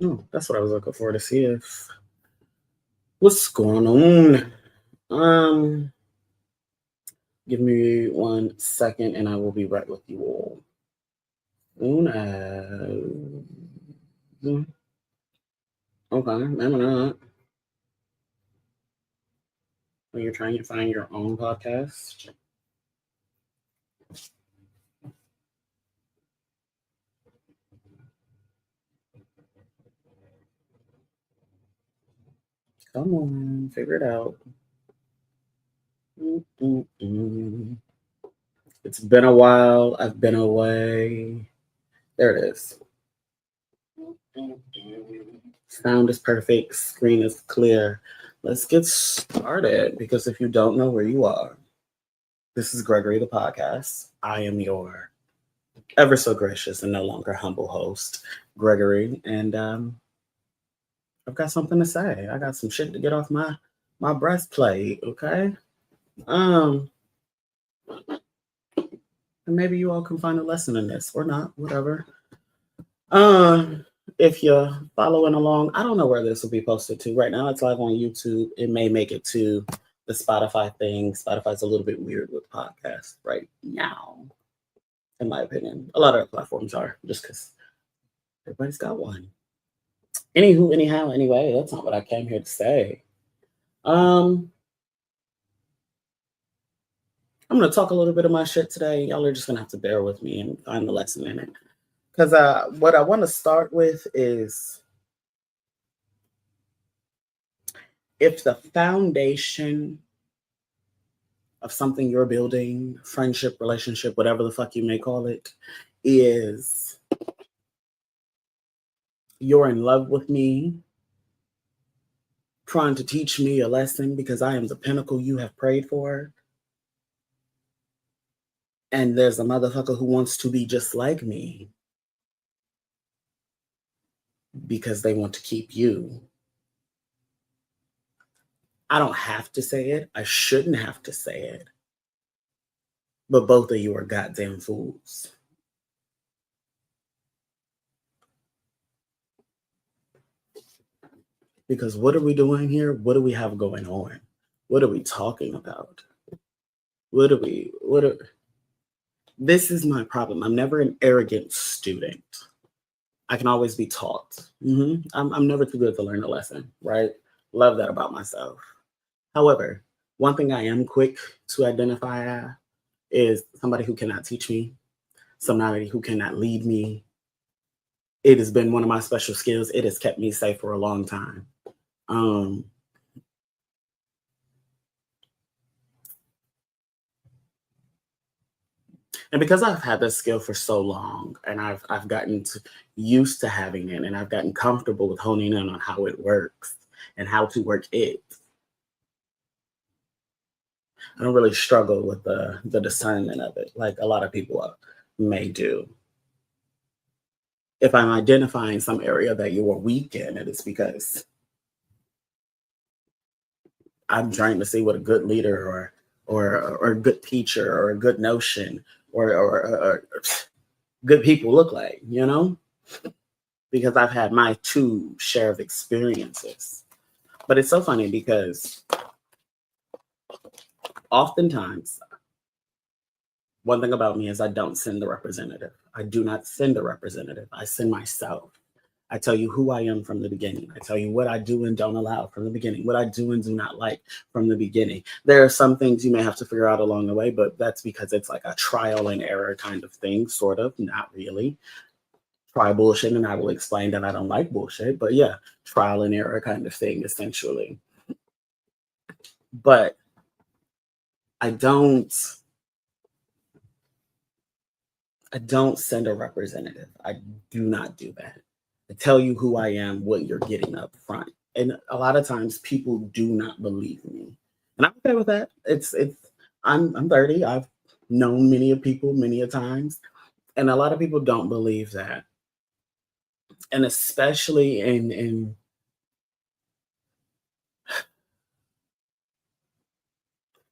Oh, that's what I was looking for to see if what's going on. Um, Give me 1 second, and I will be right with you all. Una. Okay, maybe not. When you're trying to find your own podcast. Come on, figure it out. Mm-mm-mm. It's been a while. I've been away. There it is. Sound is perfect. Screen is clear. Let's get started because if you don't know where you are, this is Gregory the Podcast. I am your ever so gracious and no longer humble host, Gregory, and I've got something to say. I got some shit to get off my breastplate. Okay, um, and maybe you all can find a lesson in this or not, whatever. Um, if you're following along, I don't know where this will be posted to. Right now, it's live on YouTube. It may make it to the Spotify thing. Spotify's a little bit weird with podcasts right now, in my opinion. A lot of platforms are just because everybody's got one. Anywho, anyhow, anyway, that's not what I came here to say. Um, I'm gonna talk a little bit of my shit today. Y'all are just gonna have to bear with me and find the lesson in it. Because what I want to start with is if the foundation of something you're building, friendship, relationship, whatever the fuck you may call it, is you're in love with me, trying to teach me a lesson because I am the pinnacle you have prayed for. And there's a motherfucker who wants to be just like me because they want to keep you. I don't have to say it. I shouldn't have to say it. But both of you are goddamn fools. Because what are we doing here? What do we have going on? What are we talking about? What are this is my problem. I'm never an arrogant student. I can always be taught. I'm never too good to learn a lesson, right? Love that about myself. However, one thing I am quick to identify is somebody who cannot teach me, somebody who cannot lead me. It has been one of my special skills. It has kept me safe for a long time. Um, and because I've had this skill for so long, and I've gotten used to having it, and I've gotten comfortable with honing in on how it works and how to work it, I don't really struggle with the discernment of it like a lot of people may do. If I'm identifying some area that you are weak in, it is because I'm trying to see what a good leader or a good teacher or a good notion or good people look like, because I've had my two share of experiences. But it's so funny because oftentimes one thing about me is I don't send the representative. I do not send a representative. I send myself. I tell you who I am from the beginning. I tell you what I do and don't allow from the beginning, what I do and do not like from the beginning. There are some things you may have to figure out along the way, but that's because it's like a trial and error kind of thing, sort of, not really. Try bullshit and I will explain that I don't like bullshit, but yeah, trial and error kind of thing, essentially. But I don't I don't send a representative. I do not do that. I tell you who I am, what you're getting up front. And a lot of times people do not believe me. And I'm okay with that. It's I'm 30. I've known many of people many a times. And a lot of people don't believe that. And especially in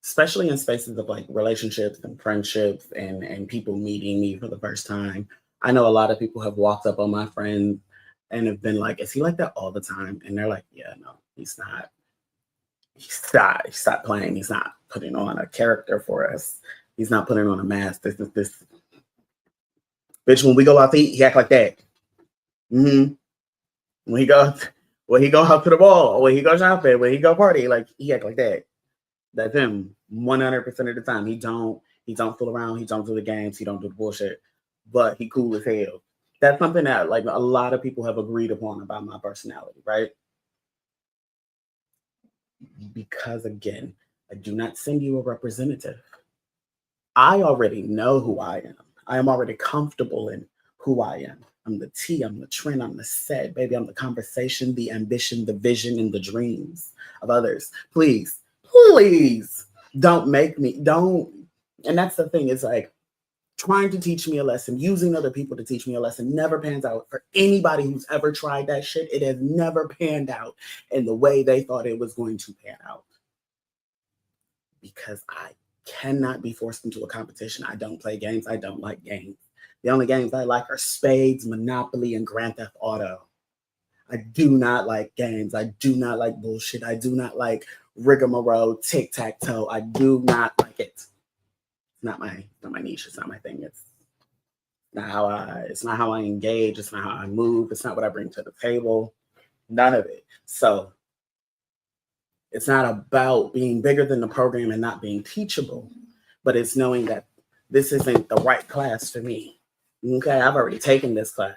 spaces of like relationships and friendships and people meeting me for the first time. I know a lot of people have walked up on my friend and have been like, is he like that all the time? And they're like, yeah, no, he's not. He's not playing. He's not putting on a character for us. He's not putting on a mask. This bitch. When we go out to eat, he act like that. Mm-hmm. When he go out to the ball, when he go shopping, when he go party, like he act like that. That's him 100% of the time. He don't fool around. He don't do the games. He don't do the bullshit. But he cool as hell. That's something that like a lot of people have agreed upon about my personality, right? Because again, I do not send you a representative. I already know who I am. I am already comfortable in who I am. I'm the T, I'm the trend, I'm the set, baby. I'm the conversation, the ambition, the vision, and the dreams of others. Please, please don't make me, don't. And that's the thing, it's like trying to teach me a lesson, using other people to teach me a lesson never pans out for anybody who's ever tried that shit. It has never panned out in the way they thought it was going to pan out. Because I cannot be forced into a competition. I don't play games. I don't like games. The only games I like are Spades, Monopoly, and Grand Theft Auto. I do not like games. I do not like bullshit. I do not like rigmarole, tic-tac-toe. I do not like it. It's not my niche. It's not my thing. It's not how I engage. It's not how I move. It's not what I bring to the table. None of it. So it's not about being bigger than the program and not being teachable, but it's knowing that this isn't the right class for me. Okay, I've already taken this class.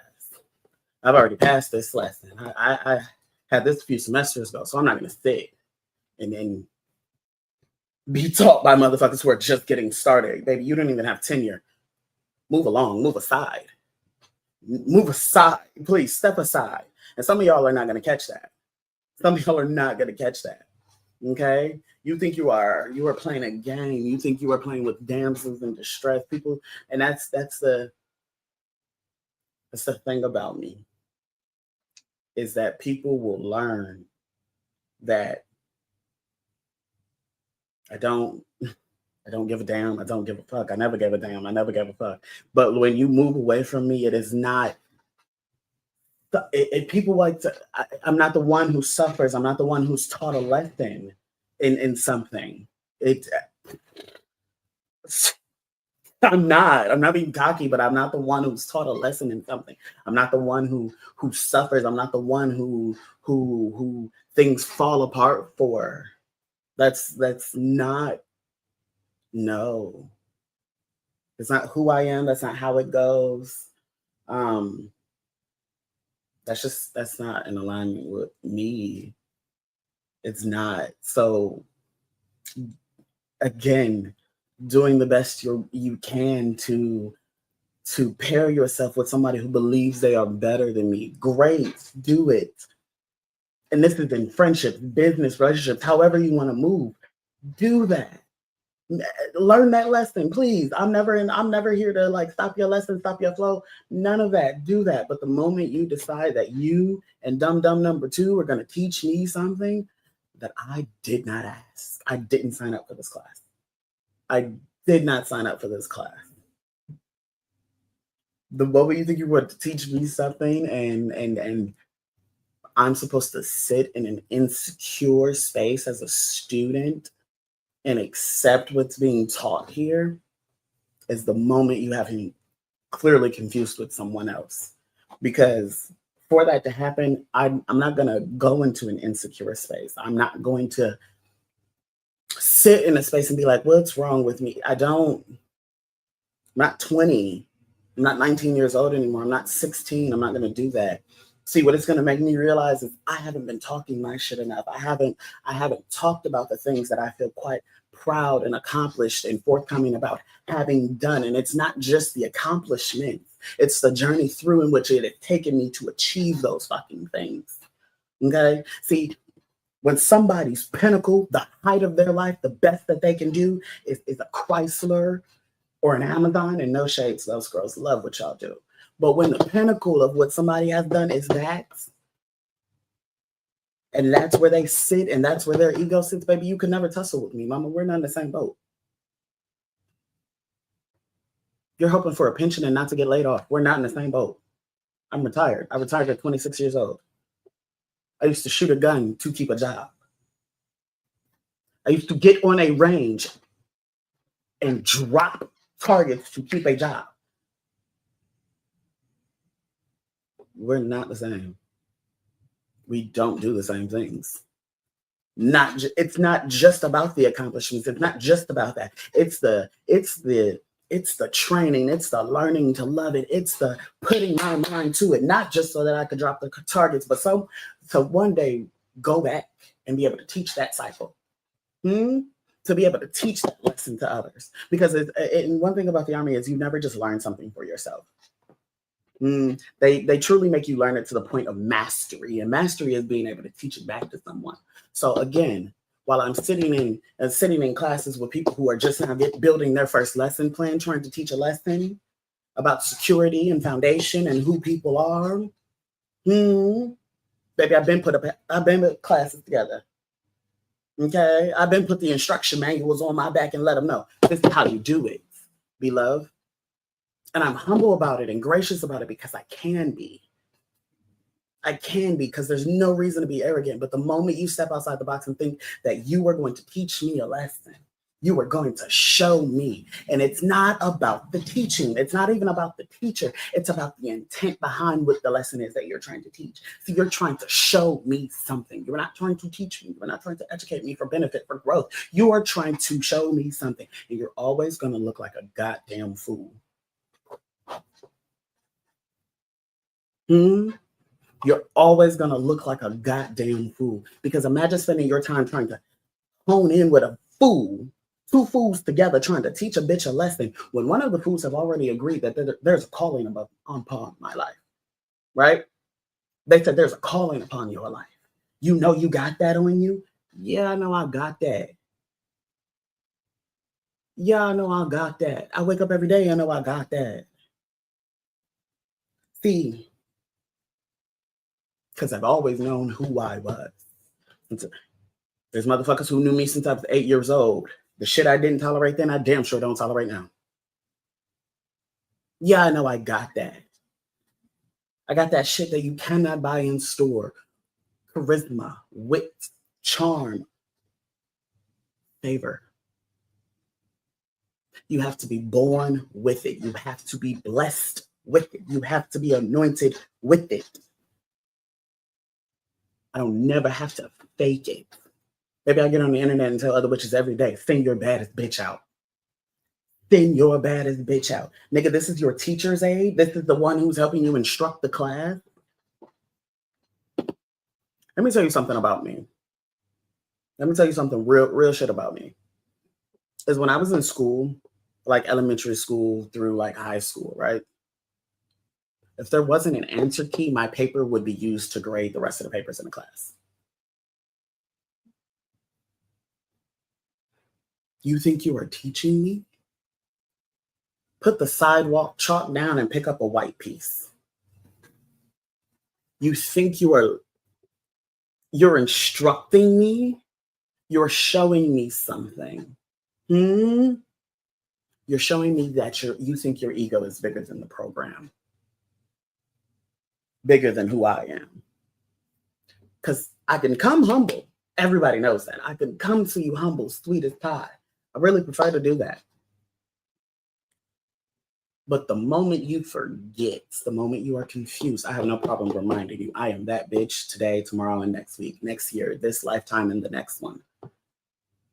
I've already passed this lesson. I had this a few semesters ago, so I'm not going to sit and then be taught by motherfuckers who are just getting started. Baby, you don't even have tenure. Move along, move aside. Move aside, please, step aside. And some of y'all are not going to catch that. Some of y'all are not going to catch that. Okay, you think you are playing a game. You think you are playing with damsels in distress, people, and that's the thing about me is that people will learn that I don't give a damn. I don't give a fuck. I never gave a damn. I never gave a fuck. But when you move away from me, it is not. People like to. I'm not the one who suffers. I'm not the one who's taught a lesson in something. I'm not being cocky, but I'm not the one who's taught a lesson in something. I'm not the one who suffers. I'm not the one who things fall apart for. That's not. No, it's not who I am. That's not how it goes. That's not in alignment with me. It's not. So again, doing the best you can to pair yourself with somebody who believes they are better than me. Great, do it. And this is in friendships, business, relationships, however you want to move. Do that. Learn that lesson, please. I'm never here to like stop your lesson, stop your flow. None of that. Do that. But the moment you decide that you and dumb number two are going to teach me something that I did not ask, I didn't sign up for this class. I did not sign up for this class. The moment you think you want to teach me something and I'm supposed to sit in an insecure space as a student and accept what's being taught here is the moment you have me clearly confused with someone else. Because for that to happen, I'm not going to go into an insecure space. I'm not going to sit in a space and be like, what's wrong with me? I'm not 20. I'm not 19 years old anymore. I'm not 16. I'm not going to do that. See, what it's going to make me realize is I haven't been talking my shit enough. I haven't talked about the things that I feel quite proud and accomplished and forthcoming about having done. And it's not just the accomplishments. It's the journey through in which it has taken me to achieve those fucking things. Okay? See, when somebody's pinnacle, the height of their life, the best that they can do is a Chrysler or an Amazon, and no shades, those girls love what y'all do. But when the pinnacle of what somebody has done is that, and that's where they sit, and that's where their ego sits, baby, you can never tussle with me, mama. We're not in the same boat. You're hoping for a pension and not to get laid off. We're not in the same boat. I'm retired. I retired at 26 years old. I used to shoot a gun to keep a job. I used to get on a range and drop targets to keep a job. We're not the same. We don't do the same things. It's not just about the accomplishments. It's not just about that. It's the training. It's the learning to love it. It's the putting my mind to it, not just so that I could drop the targets, but so one day go back and be able to teach that cycle. To be able to teach that lesson to others. Because one thing about the Army is you never just learn something for yourself. They truly make you learn it to the point of mastery, and mastery is being able to teach it back to someone. So again, while I'm sitting in classes with people who are just now building their first lesson plan, trying to teach a lesson about security and foundation and who people are, baby, I've been put classes together. Okay, I've been put the instruction manuals on my back and let them know this is how you do it, beloved. And I'm humble about it and gracious about it because I can be. Because there's no reason to be arrogant. But the moment you step outside the box and think that you are going to teach me a lesson, you are going to show me. And it's not about the teaching. It's not even about the teacher. It's about the intent behind what the lesson is that you're trying to teach. So you're trying to show me something. You're not trying to teach me. You're not trying to educate me for benefit, for growth. You are trying to show me something. And you're always going to look like a goddamn fool. You're always going to look like a goddamn fool. Because imagine spending your time trying to hone in with a fool, two fools together trying to teach a bitch a lesson when one of the fools have already agreed that there's a calling upon my life, right? They said there's a calling upon your life. You know you got that on you? Yeah, I know I got that. Yeah, I know I got that. I wake up every day, I know I got that. See, because I've always known who I was. There's motherfuckers who knew me since I was 8 years old. The shit I didn't tolerate then, I damn sure don't tolerate now. Yeah, I know I got that. I got that shit that you cannot buy in store. Charisma, wit, charm, favor. You have to be born with it. You have to be blessed with it. You have to be anointed with it. I don't never have to fake it. Maybe I get on the internet and tell other bitches every day, send your baddest bitch out. Send your baddest bitch out. Nigga, this is your teacher's aide. This is the one who's helping you instruct the class. Let me tell you something about me. Let me tell you something real shit about me. Is when I was in school, like elementary school through like high school, right? If there wasn't an answer key, my paper would be used to grade the rest of the papers in the class. You think you are teaching me? Put the sidewalk chalk down and pick up a white piece. You think you're instructing me? You're showing me something. You're showing me that you think your ego is bigger than the program. Bigger than who I am. Because I can come humble. Everybody knows that. I can come to you humble, sweet as pie. I really prefer to do that. But the moment you forget, the moment you are confused, I have no problem reminding you, I am that bitch today, tomorrow, and next week, next year, this lifetime, and the next one.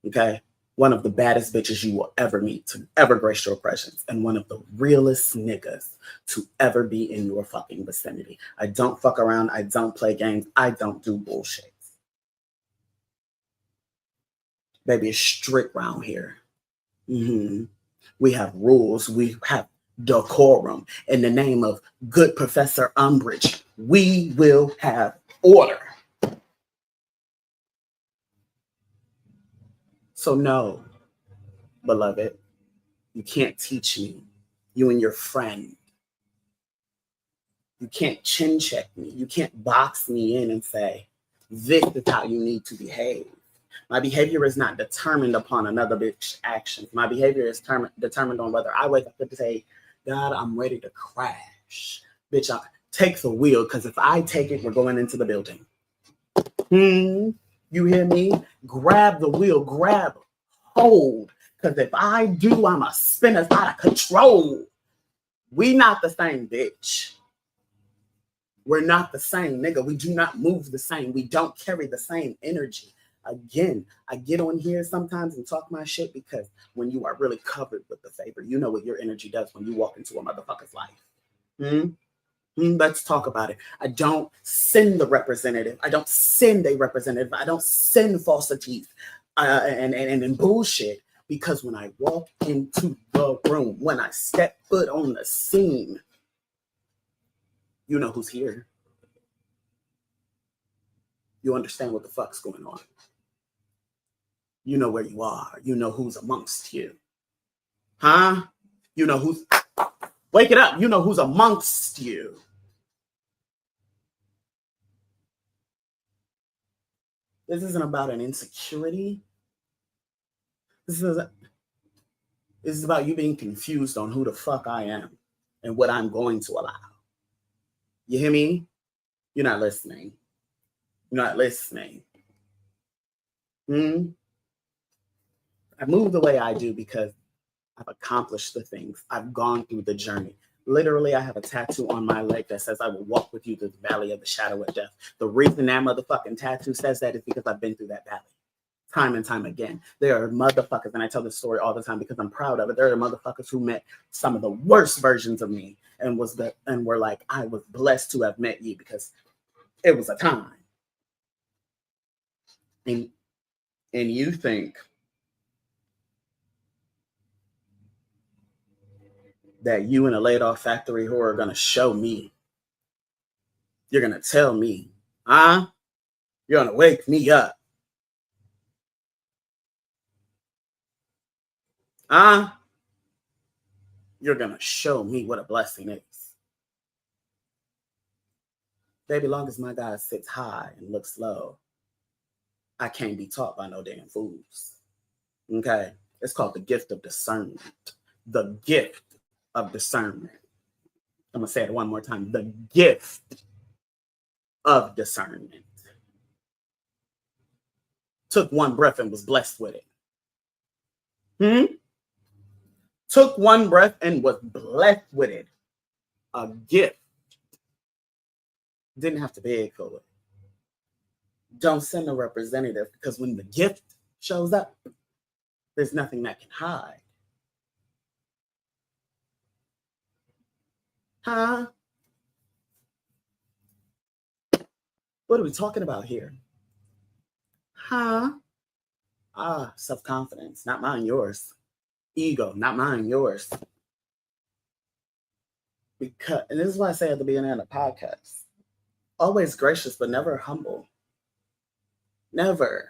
Okay? One of the baddest bitches you will ever meet, to ever grace your presence, and one of the realest niggas to ever be in your fucking vicinity. I don't fuck around. I don't play games. I don't do bullshit. Baby, it's strict round here. We have rules. We have decorum. In the name of good Professor Umbridge, we will have order. So no, beloved, you can't teach me. You and your friend. You can't chin check me. You can't box me in and say, this is how you need to behave. My behavior is not determined upon another bitch's actions. My behavior is determined on whether I wake up and say, God, I'm ready to crash. Bitch, Take the wheel, because if I take it, we're going into the building. You hear me? Grab the wheel, grab hold, because if I do, I'm a spin us out of control. We not the same, bitch. We're not the same, nigga. We do not move the same. We don't carry the same energy. Again, I get on here sometimes and talk my shit because when you are really covered with the favor, you know what your energy does when you walk into a motherfucker's life. Let's talk about it. I don't send the representative. I don't send a representative. I don't send falsities and bullshit, because when I walk into the room, when I step foot on the scene, you know who's here. You understand what the fuck's going on. You know where you are. You know who's amongst you. Huh? You know who's... Wake it up. You know who's amongst you. This isn't about an insecurity. This is about you being confused on who the fuck I am and what I'm going to allow. You hear me? You're not listening. You're not listening. I move the way I do because I've accomplished the things. I've gone through the journey. Literally, I have a tattoo on my leg that says, I will walk with you through the valley of the shadow of death. The reason that motherfucking tattoo says that is because I've been through that valley time and time again. There are motherfuckers, and I tell this story all the time because I'm proud of it. There are motherfuckers who met some of the worst versions of me and were like, I was blessed to have met you because it was a time. And you think that you and a laid off factory whore are going to show me. You're going to tell me, huh? You're going to wake me up. Huh? You're going to show me what a blessing is. Baby, long as my God sits high and looks low, I can't be taught by no damn fools. Okay? It's called the gift of discernment. The gift of discernment. I'm going to say it one more time. The gift of discernment. Took one breath and was blessed with it. Took one breath and was blessed with it. A gift. Didn't have to beg for it. Don't send a representative, because when the gift shows up, there's nothing that can hide. Huh? What are we talking about here? Huh? Self-confidence, not mine, yours. Ego, not mine, yours. Because, and this is why I say at the beginning of the podcast, always gracious, but never humble. Never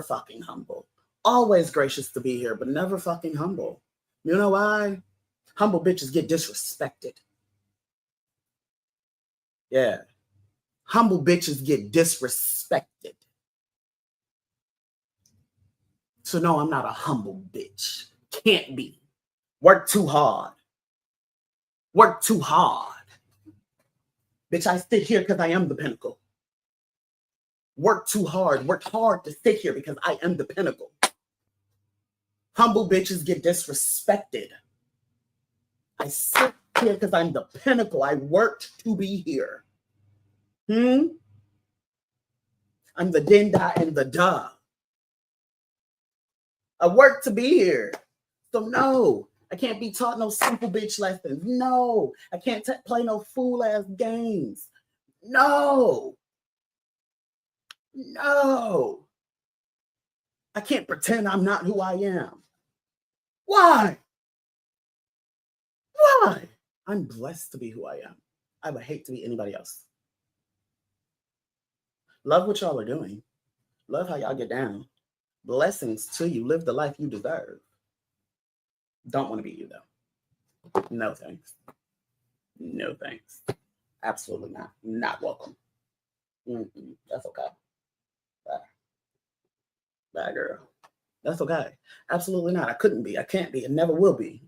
fucking humble. Always gracious to be here, but never fucking humble. You know why? Humble bitches get disrespected. Yeah. Humble bitches get disrespected. So no, I'm not a humble bitch. Can't be. Work too hard. Work too hard. Bitch, I sit here because I am the pinnacle. Work too hard. Work hard to sit here because I am the pinnacle. Humble bitches get disrespected. I sit here because I'm the pinnacle. I worked to be here. I'm the dinda and the duh. I worked to be here. So no, I can't be taught no simple bitch lessons. No, I can't play no fool ass games. No. I can't pretend I'm not who I am. Why? I'm blessed to be who I am. I would hate to be anybody else. Love what y'all are doing. Love how y'all get down. Blessings to you. Live the life you deserve. Don't want to be you, though. No thanks. No thanks. Absolutely not. Not welcome. That's okay. Bye, girl. That's okay. Absolutely not. I couldn't be. I can't be. It never will be.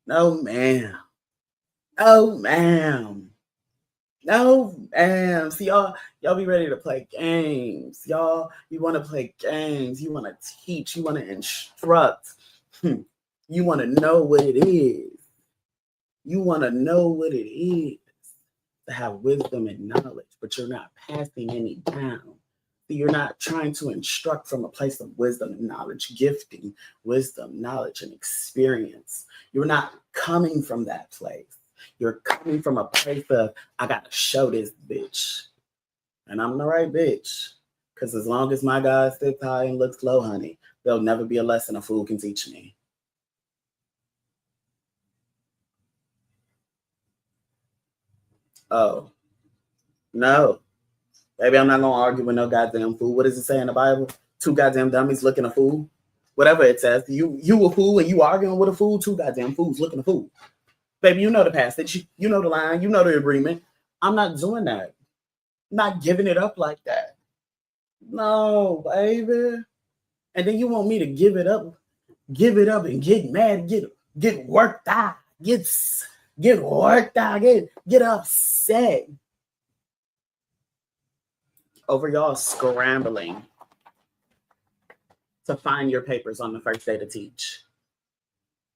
No, ma'am. Oh, ma'am. No, ma'am. See, y'all be ready to play games. You want to play games. You want to teach. You want to instruct. You want to know what it is. You want to know what it is to have wisdom and knowledge, but you're not passing any down. You're not trying to instruct from a place of wisdom and knowledge, gifting, wisdom, knowledge, and experience. You're not coming from that place. You're coming from a place of, I got to show this bitch. And I'm the right bitch. Because as long as my God sits high and looks low, honey, there'll never be a lesson a fool can teach me. Oh, no. Baby, I'm not going to argue with no goddamn fool. What does it say in the Bible? Two goddamn dummies looking a fool. Whatever it says. You a fool and you arguing with a fool. Two goddamn fools looking a fool. Baby, you know the passage. You know the line. You know the agreement. I'm not doing that. I'm not giving it up like that. No, baby. And then you want me to give it up and get mad, get worked out, get worked out, get upset over y'all scrambling to find your papers on the first day to teach.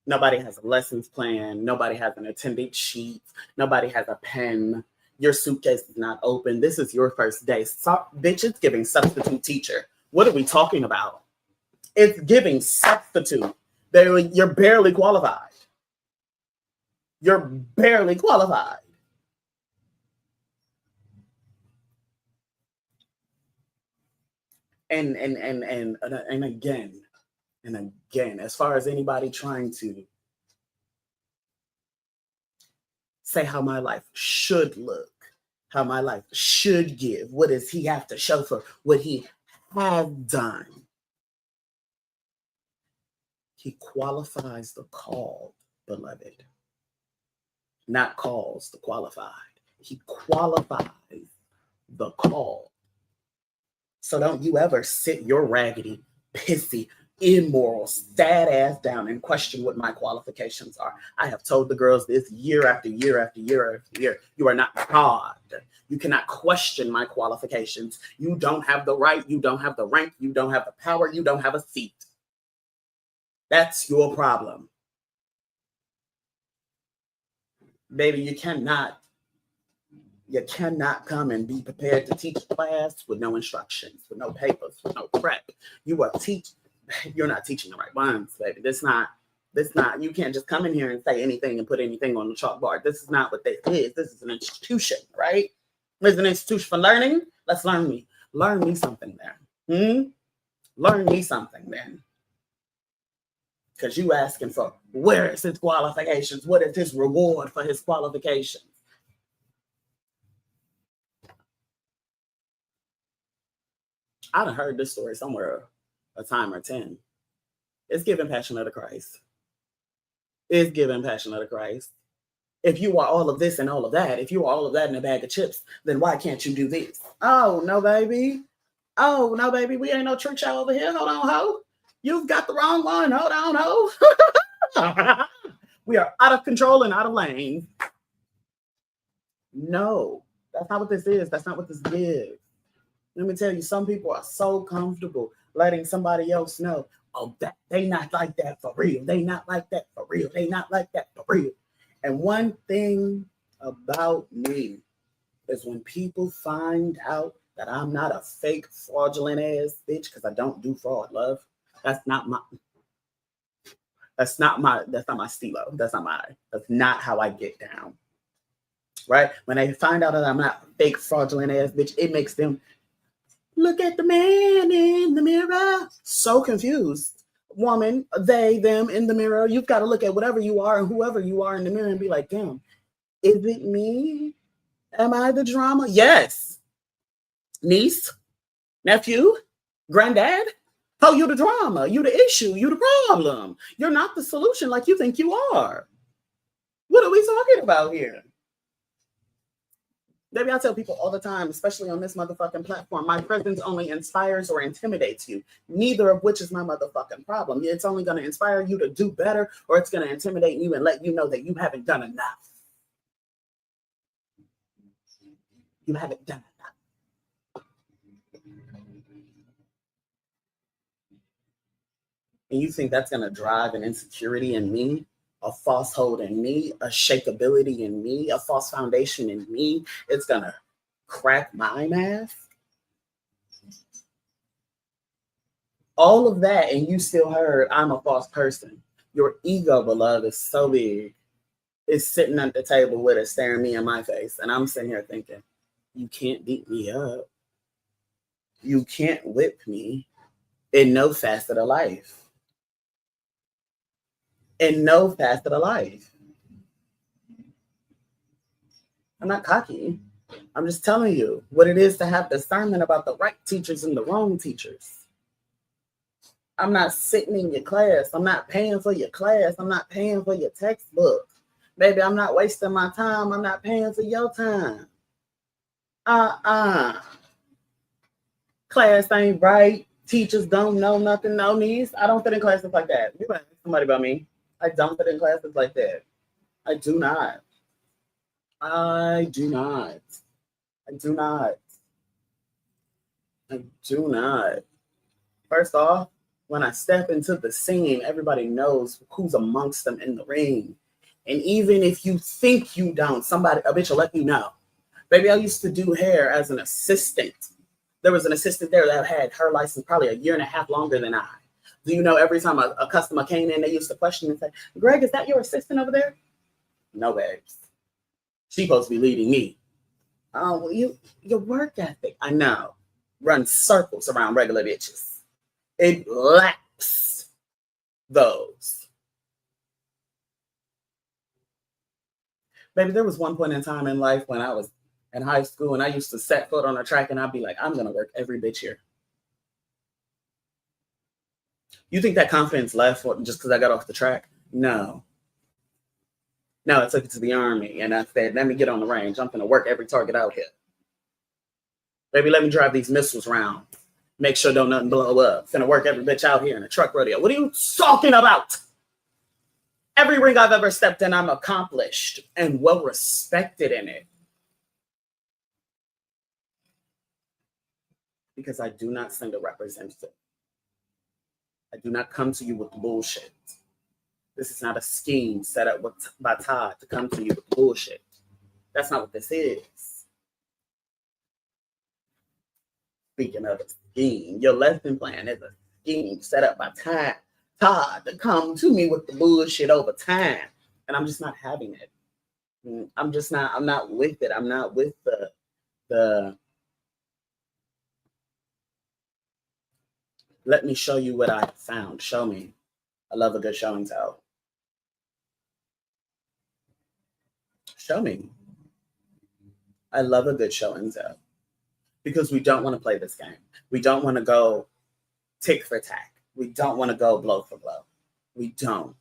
Nobody has a lessons plan. Nobody has an attendance sheet. Nobody has a pen. Your suitcase is not open. This is your first day. Bitch, it's giving substitute teacher. What are we talking about? It's giving substitute. You're barely qualified. You're barely qualified. And again, as far as anybody trying to say how my life should look, how my life should give, what does he have to show for what he has done? He qualifies the called, beloved. Not calls the qualified. He qualifies the called. So don't you ever sit your raggedy, pissy, immoral, sad ass down and question what my qualifications are. I have told the girls this year after year after year after year. You are not God. You cannot question my qualifications. You don't have the right. You don't have the rank. You don't have the power. You don't have a seat. That's your problem. Baby, you cannot come and be prepared to teach class with no instructions, with no papers, with no prep. You're not teaching the right ones, baby. This not, you can't just come in here and say anything and put anything on the chalkboard. This is not what this is. This is an institution, right? It's an institution for learning. Let's learn me something then. Learn me something then. Because you asking for, where is his qualifications? What is his reward for his qualifications? I done heard this story somewhere a time or 10. It's giving Passion of the Christ. It's giving Passion of the Christ. If you are all of this and all of that, if you are all of that in a bag of chips, then why can't you do this? Oh, no, baby. Oh, no, baby. We ain't no trick show over here. Hold on, ho. You've got the wrong one. Hold on, ho. We are out of control and out of lane. No, that's not what this is. That's not what this gives. Let me tell you, some people are so comfortable letting somebody else know, oh, that they not like that for real. They not like that for real. They not like that for real. And one thing about me is when people find out that I'm not a fake, fraudulent ass bitch, because I don't do fraud, love. That's not my stilo. That's not how I get down. Right? When they find out that I'm not a fake, fraudulent ass bitch, it makes them look at the man in the mirror. So confused. Woman, they, them in the mirror. You've got to look at whatever you are and whoever you are in the mirror and be like, damn, is it me? Am I the drama? Yes. Niece, nephew, granddad. Oh, you the drama. You the issue. You the problem. You're not the solution like you think you are. What are we talking about here? Baby, I tell people all the time, especially on this motherfucking platform, my presence only inspires or intimidates you. Neither of which is my motherfucking problem. It's only going to inspire you to do better, or it's going to intimidate you and let you know that you haven't done enough. You haven't done enough. And you think that's going to drive an insecurity in me, a false hold in me, a shakeability in me, a false foundation in me? It's going to crack my mask? All of that, and you still heard I'm a false person. Your ego, beloved, is so big. It's sitting at the table with it, staring me in my face. And I'm sitting here thinking, you can't beat me up. You can't whip me in no facet of life. In no facet of life. I'm not cocky. I'm just telling you what it is to have discernment about the right teachers and the wrong teachers. I'm not sitting in your class. I'm not paying for your class. I'm not paying for your textbook. Baby, I'm not wasting my time. I'm not paying for your time. Class ain't right. Teachers don't know nothing, no needs. I don't fit in classes like that. You might ask somebody about me. I don't fit in classes like that. I do not. I do not. I do not. I do not. First off, when I step into the scene, everybody knows who's amongst them in the ring. And even if you think you don't, somebody, a bitch will let you know. Baby, I used to do hair as an assistant. There was an assistant there that had her license probably a year and a half longer than I. Do you know every time a customer came in, they used to question and say, Greg, is that your assistant over there? No, babes. She's supposed to be leading me. Oh, well, your work ethic, I know, runs circles around regular bitches. It lacks those. Baby, there was one point in time in life when I was in high school and I used to set foot on a track and I'd be like, I'm going to work every bitch here. You think that confidence left just because I got off the track? No. No, I took it to the Army and I said, let me get on the range. I'm going to work every target out here. Baby, let me drive these missiles around. Make sure don't nothing blow up. Finna work every bitch out here in a truck rodeo. What are you talking about? Every ring I've ever stepped in, I'm accomplished and well respected in it. Because I do not send a representative. I do not come to you with bullshit. This is not a scheme set up by Todd to come to you with bullshit. That's not what this is. Speaking of a scheme, your lesson plan is a scheme set up by Todd to come to me with the bullshit over time. And I'm just not having it. I'm not with it. I'm not with the let me show you what I found. Show me. I love a good show and tell. Show me. I love a good show and tell. Because we don't want to play this game. We don't want to go tick for tack. We don't want to go blow for blow. We don't.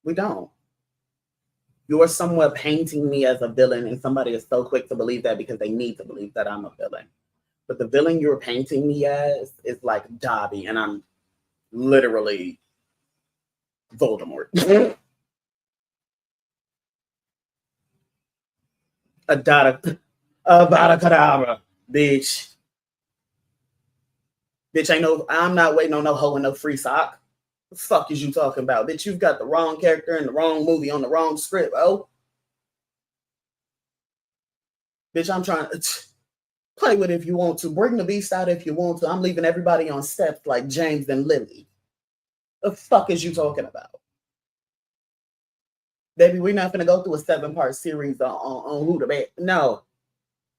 We don't. You're somewhere painting me as a villain, and somebody is so quick to believe that because they need to believe that I'm a villain. But the villain you're painting me as is like Dobby, and I'm literally Voldemort. Avada Kedavra, bitch. Bitch, I'm not waiting on no hoe and no free sock. The fuck is you talking about? Bitch, you've got the wrong character in the wrong movie on the wrong script, oh. Bitch, I'm trying to play with it if you want to. Bring the beast out if you want to. I'm leaving everybody on steps like James and Lily. The fuck is you talking about? Baby, we're not going to go through a 7-part series on who the bad. No,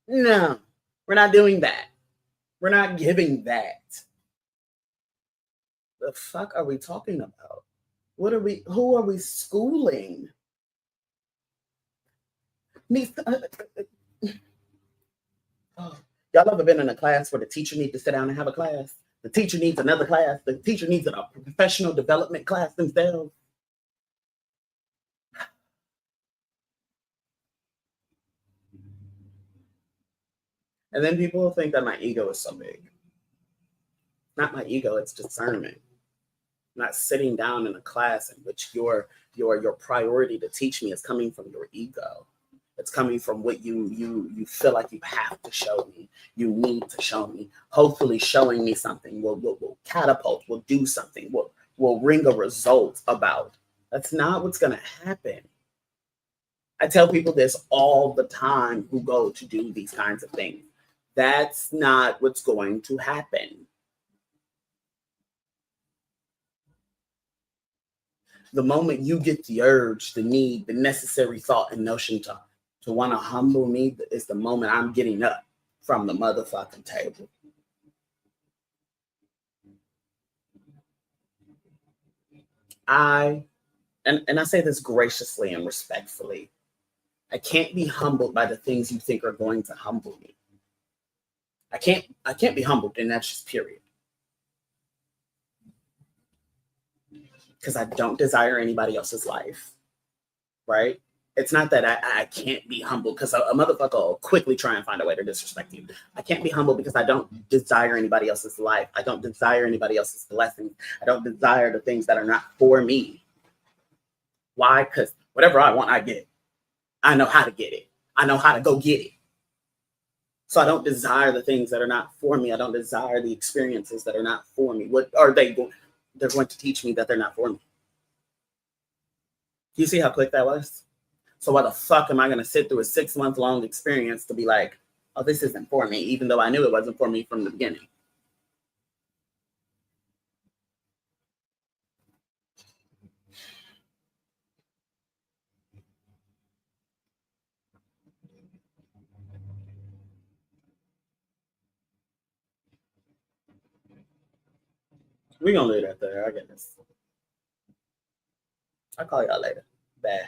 we're not doing that. We're not giving that. The fuck are we talking about? Who are we schooling? Y'all ever been in a class where the teacher needs to sit down and have a class? The teacher needs another class. The teacher needs a professional development class themselves. And then people will think that my ego is so big. Not my ego, it's discernment. Not sitting down in a class in which your priority to teach me is coming from your ego. It's coming from what you feel like you have to show me. You need to show me. Hopefully, showing me something will catapult. Will do something. Will ring a result about. That's not what's going to happen. I tell people this all the time who go to do these kinds of things. That's not what's going to happen. The moment you get the urge, the need, the necessary thought and notion to want to humble me is the moment I'm getting up from the motherfucking table. And I say this graciously and respectfully. I can't be humbled by the things you think are going to humble me. I can't be humbled, and that's just period. Because I don't desire anybody else's life. Right? It's not that I can't be humble because a motherfucker will quickly try and find a way to disrespect you. I can't be humble because I don't desire anybody else's life. I don't desire anybody else's blessings. I don't desire the things that are not for me. Why? Because whatever I want, I get it. I know how to get it. I know how to go get it. So I don't desire the things that are not for me. I don't desire the experiences that are not for me. What are they going? They're going to teach me that they're not for me. You see how quick that was? So why the fuck am I going to sit through a 6-month-long experience to be like, oh, this isn't for me, even though I knew it wasn't for me from the beginning? We're going to leave that there. I get this. I'll call y'all later. Bye.